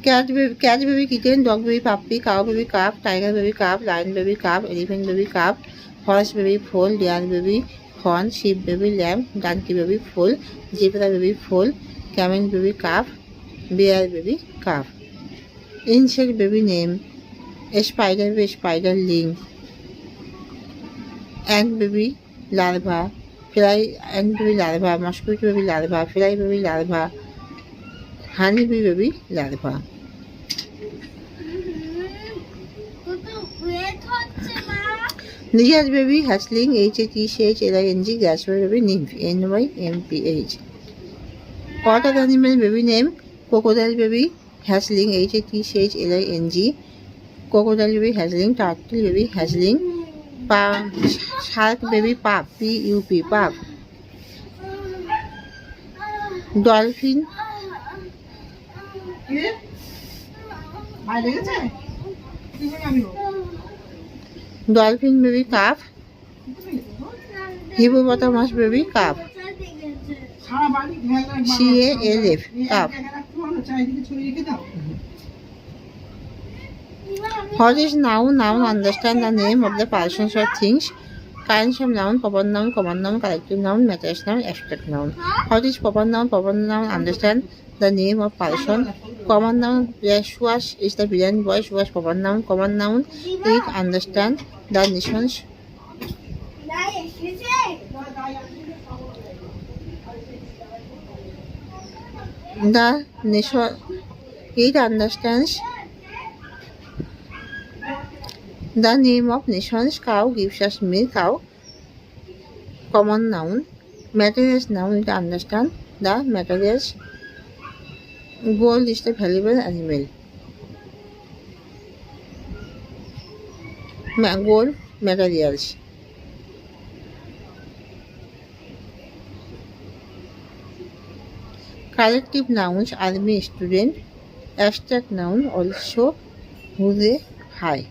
cat baby kitten, dog baby puppy, cow baby calf, tiger baby calf, lion baby calf, elephant baby calf, horse baby foal, deer baby fawn, sheep baby lamb, donkey baby foal, zebra baby foal, camel baby calf, bear baby calf. Insect baby name: a spider baby spider ling, ant baby larva, ant baby larva, mosquito baby larva, fly baby larva, honey bee baby larva. Lizard baby hatchling, HATCHLING, grasshopper baby nymph, NYMPH. Water animal baby name: crocodile baby hatchling, HATCHLING, crocodile baby hatchling, turtle baby hatchling, shark baby pup, PUP, pup. Dolphin baby calf, hippopotamus baby calf, CALF, calf. What is noun? Noun: understand the name of the persons or things. Kinds of noun: proper noun, common noun, collective noun, matters noun, abstract noun. What is proper noun? Proper noun: understand the name of person. Common noun: Yeshua is the brilliant boy. Was proper noun. Common noun: it understand the nations. The nation. It understands the name of nations. Cow gives us milk. Cow. Common noun. Materials noun: it understand the materials. Gold is the valuable animal. Gold materials. Collective nouns: army, student. Abstract noun: also, who, they, high.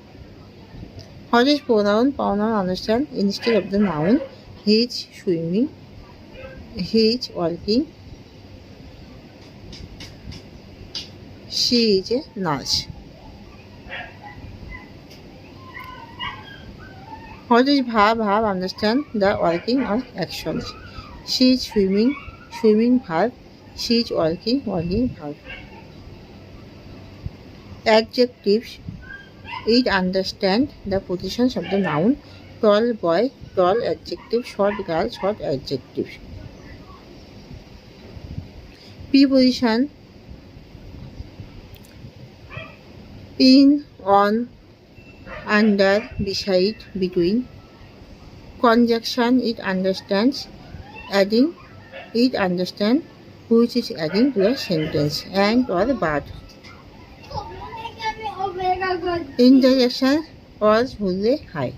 What is pronoun? Pronoun: understand instead of the noun. He is swimming. He is walking. She is a nurse. What is verb? Verb: understand the working or actions. She is swimming. Swimming verb. She is walking. Walking verb. Adjectives: it understand the positions of the noun. Tall boy, tall adjective. Short girl, short adjective. Preposition: in, on, under, beside, between. Conjunction: it understands adding. It understands which is adding to a sentence, and or but. Interjection: was, who, they, high.